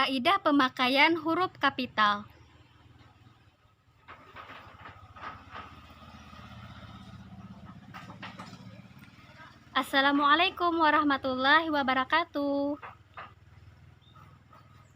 Kaidah pemakaian huruf kapital. Assalamualaikum warahmatullahi wabarakatuh.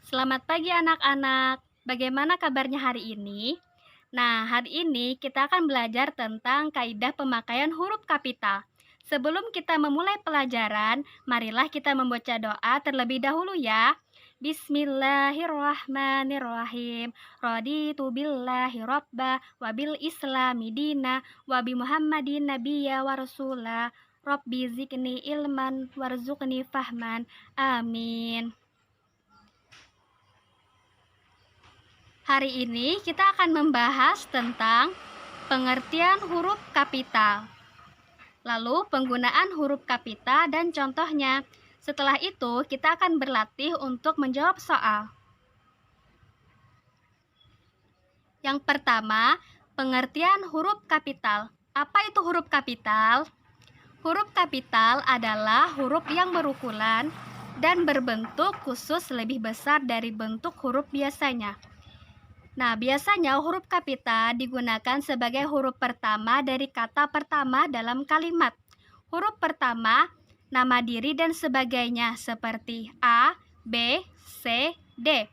Selamat pagi anak-anak. Bagaimana kabarnya hari ini? Nah, hari ini kita akan belajar tentang kaidah pemakaian huruf kapital. Sebelum kita memulai pelajaran, marilah kita membaca doa terlebih dahulu ya. Bismillahirrahmanirrahim. Raditu billahi robba wa bil islami dina wa bi muhammadin nabiyya wa rasula. Rabbi zikni ilman warzuqni fahman. Amin. Hari ini kita akan membahas tentang pengertian huruf kapital. Lalu penggunaan huruf kapital dan contohnya. Setelah itu, kita akan berlatih untuk menjawab soal. Yang pertama, pengertian huruf kapital. Apa itu huruf kapital? Huruf kapital adalah huruf yang berukuran dan berbentuk khusus lebih besar dari bentuk huruf biasanya. Nah, biasanya huruf kapital digunakan sebagai huruf pertama dari kata pertama dalam kalimat. Huruf pertama, nama diri dan sebagainya seperti A, B, C, D.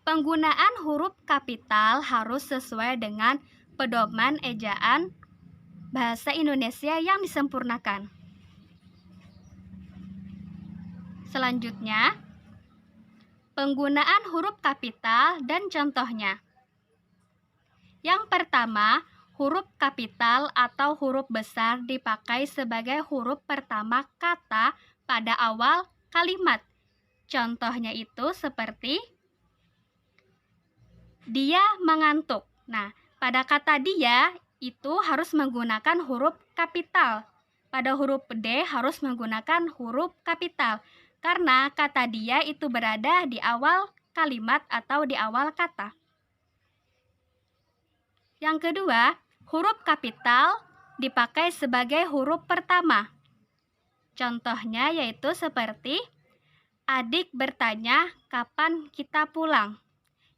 Penggunaan huruf kapital harus sesuai dengan pedoman ejaan bahasa Indonesia yang disempurnakan. Selanjutnya, penggunaan huruf kapital dan contohnya. Yang pertama, huruf kapital atau huruf besar dipakai sebagai huruf pertama kata pada awal kalimat. Contohnya itu seperti dia mengantuk. Nah, pada kata dia itu harus menggunakan huruf kapital. Pada huruf D harus menggunakan huruf kapital. Karena kata dia itu berada di awal kalimat atau di awal kata. Yang kedua, huruf kapital dipakai sebagai huruf pertama. Contohnya yaitu seperti adik bertanya kapan kita pulang.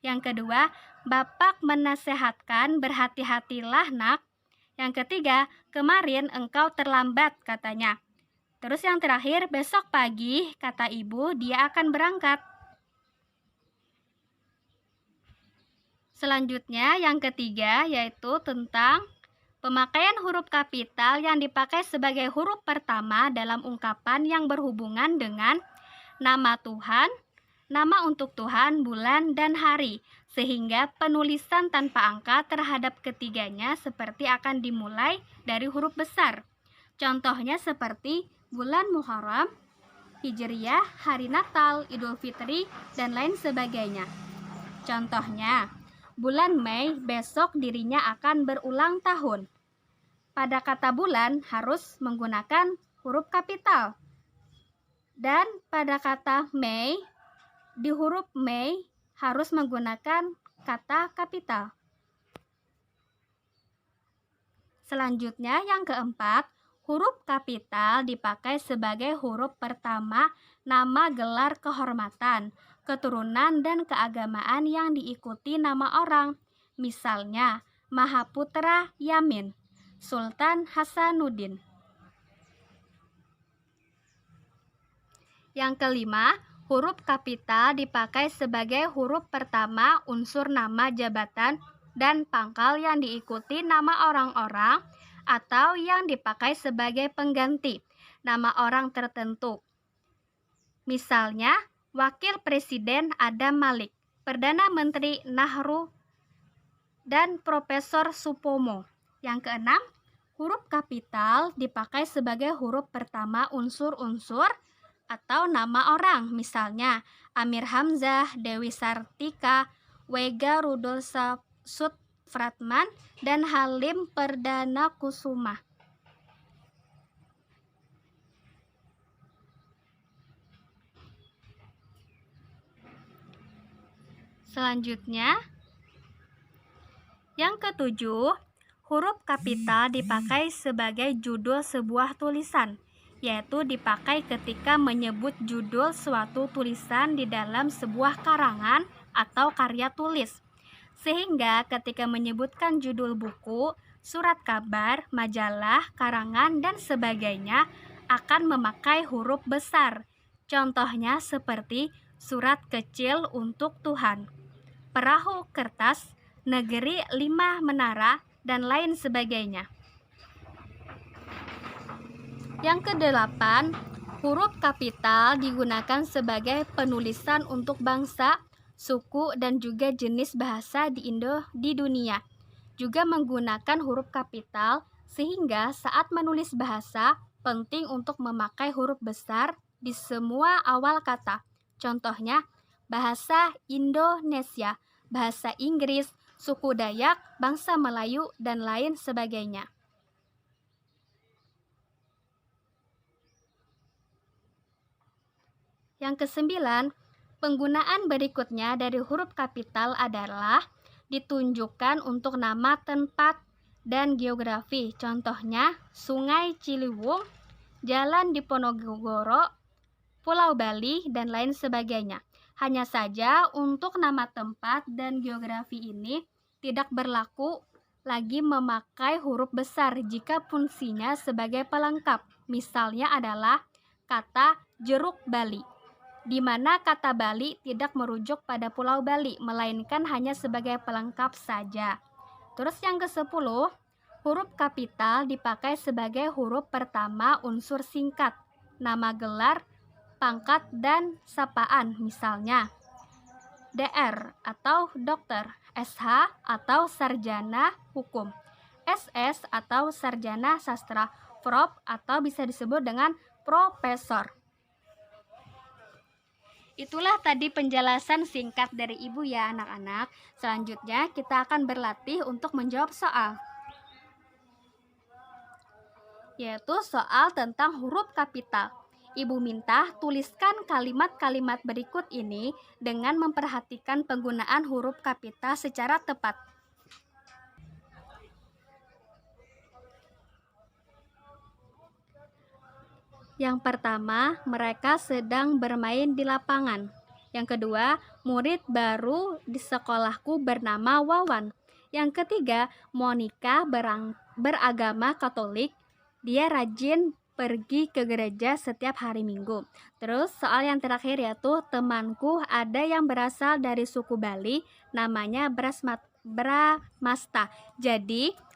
Yang kedua, bapak menasehatkan berhati-hatilah nak. Yang ketiga, kemarin engkau terlambat katanya. Terus yang terakhir, besok pagi kata ibu dia akan berangkat. Selanjutnya yang ketiga yaitu tentang pemakaian huruf kapital yang dipakai sebagai huruf pertama dalam ungkapan yang berhubungan dengan nama Tuhan, nama untuk Tuhan, bulan, dan hari, sehingga penulisan tanpa angka terhadap ketiganya seperti akan dimulai dari huruf besar. Contohnya seperti bulan Muharram, Hijriyah, hari Natal, Idul Fitri, dan lain sebagainya. Contohnya, bulan Mei besok dirinya akan berulang tahun. Pada kata bulan harus menggunakan huruf kapital. Dan pada kata Mei, di huruf Mei harus menggunakan kata kapital. Selanjutnya yang keempat, huruf kapital dipakai sebagai huruf pertama nama gelar kehormatan, keturunan dan keagamaan yang diikuti nama orang. Misalnya, Mahaputra Yamin, Sultan Hasanuddin. Yang kelima, huruf kapital dipakai sebagai huruf pertama unsur nama jabatan dan pangkal yang diikuti nama orang-orang atau yang dipakai sebagai pengganti nama orang tertentu. Misalnya, Wakil Presiden Adam Malik, Perdana Menteri Nahru, dan Profesor Supomo. Yang keenam, huruf kapital dipakai sebagai huruf pertama unsur-unsur atau nama orang. Misalnya, Amir Hamzah, Dewi Sartika, Wega Rudolf Supratman, dan Halim Perdana Kusuma. Selanjutnya, yang ketujuh, huruf kapital dipakai sebagai judul sebuah tulisan. yaitu dipakai ketika menyebut judul suatu tulisan di dalam sebuah karangan atau karya tulis. Sehingga ketika menyebutkan judul buku, surat kabar, majalah, karangan, dan sebagainya akan memakai huruf besar. Contohnya seperti surat kecil untuk Tuhan, perahu kertas, negeri 5 menara, dan lain sebagainya. Yang kedelapan, huruf kapital digunakan sebagai penulisan untuk bangsa, suku, dan juga jenis bahasa di dunia. Juga menggunakan huruf kapital sehingga saat menulis bahasa penting untuk memakai huruf besar di semua awal kata. Contohnya, bahasa Indonesia, bahasa Inggris, suku Dayak, bangsa Melayu, dan lain sebagainya. Yang kesembilan, penggunaan berikutnya dari huruf kapital adalah ditunjukkan untuk nama tempat dan geografi. Contohnya, Sungai Ciliwung, Jalan Diponegoro, Pulau Bali, dan lain sebagainya. Hanya saja untuk nama tempat dan geografi ini tidak berlaku lagi memakai huruf besar jika fungsinya sebagai pelengkap. Misalnya adalah kata Jeruk Bali, di mana kata Bali tidak merujuk pada Pulau Bali, melainkan hanya sebagai pelengkap saja. Terus yang ke-10, huruf kapital dipakai sebagai huruf pertama unsur singkat, nama gelar, pangkat, dan sapaan. Misalnya, DR atau dokter, SH atau sarjana hukum, SS atau sarjana sastra, Prof atau bisa disebut dengan profesor. Itulah tadi penjelasan singkat dari Ibu ya anak-anak. Selanjutnya kita akan berlatih untuk menjawab soal, yaitu soal tentang huruf kapital. Ibu minta tuliskan kalimat-kalimat berikut ini dengan memperhatikan penggunaan huruf kapital secara tepat. Yang pertama, mereka sedang bermain di lapangan. Yang kedua, murid baru di sekolahku bernama Wawan. Yang ketiga, Monica beragama Katolik. Dia rajin pergi ke gereja setiap hari Minggu. Terus soal yang terakhir yaitu temanku ada yang berasal dari suku Bali, namanya Bramasta. Jadi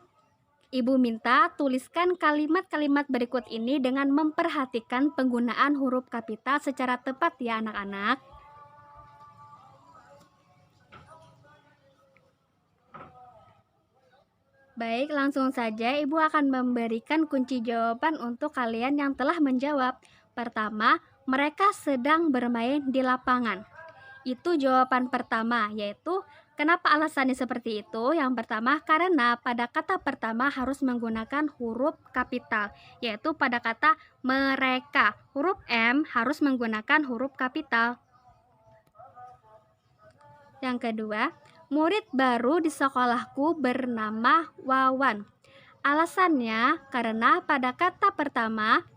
Ibu minta tuliskan kalimat-kalimat berikut ini dengan memperhatikan penggunaan huruf kapital secara tepat ya anak-anak. Baik, langsung saja Ibu akan memberikan kunci jawaban untuk kalian yang telah menjawab. Pertama, mereka sedang bermain di lapangan. Itu jawaban pertama, yaitu kenapa alasannya seperti itu? Yang pertama, karena pada kata pertama harus menggunakan huruf kapital, yaitu pada kata mereka. Huruf M harus menggunakan huruf kapital. Yang kedua, murid baru di sekolahku bernama Wawan. Alasannya karena pada kata pertama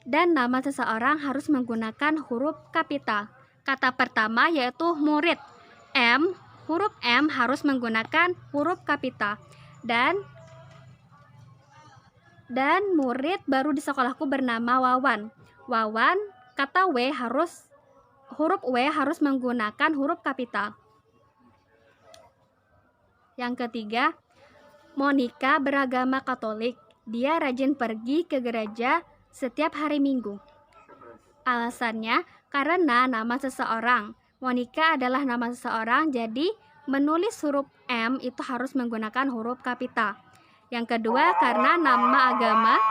dan nama seseorang harus menggunakan huruf kapital. Kata pertama yaitu murid, huruf M harus menggunakan huruf kapital. Dan murid baru di sekolahku bernama Wawan. Wawan, kata huruf W harus menggunakan huruf kapital. Yang ketiga, Monica beragama Katolik. Dia rajin pergi ke gereja setiap hari Minggu. Alasannya karena nama seseorang. Monica adalah nama seseorang, jadi menulis huruf M itu harus menggunakan huruf kapital. Yang kedua, karena nama agama.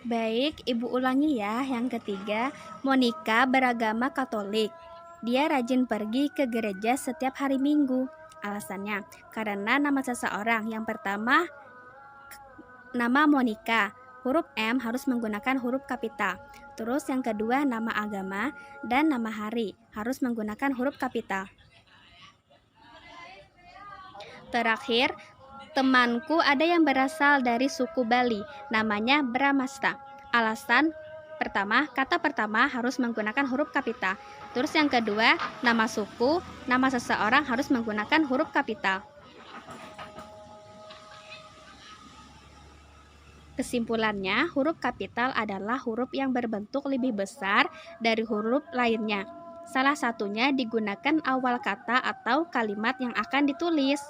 Baik, Ibu ulangi ya. Yang ketiga, Monica beragama Katolik. Dia rajin pergi ke gereja setiap hari Minggu. Alasannya karena nama seseorang. Yang pertama, nama Monica. Huruf M harus menggunakan huruf kapital. Terus yang kedua, nama agama dan nama hari harus menggunakan huruf kapital. Terakhir, Temanku ada yang berasal dari suku Bali, namanya Bramasta. Alasan pertama, kata pertama harus menggunakan huruf kapital. Terus yang kedua, nama suku, nama seseorang harus menggunakan huruf kapital. Kesimpulannya, huruf kapital adalah huruf yang berbentuk lebih besar dari huruf lainnya. Salah satunya digunakan awal kata atau kalimat yang akan ditulis.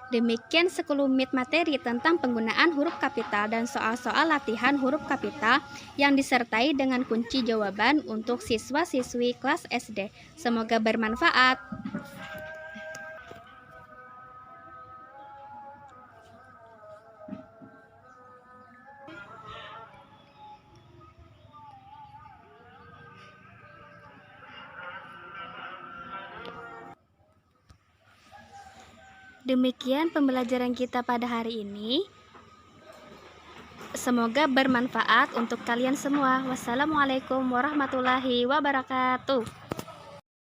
Demikian sekelumit materi tentang penggunaan huruf kapital dan soal-soal latihan huruf kapital yang disertai dengan kunci jawaban untuk siswa-siswi kelas SD. Semoga bermanfaat. Demikian pembelajaran kita pada hari ini. Semoga bermanfaat untuk kalian semua. Wassalamualaikum warahmatullahi wabarakatuh.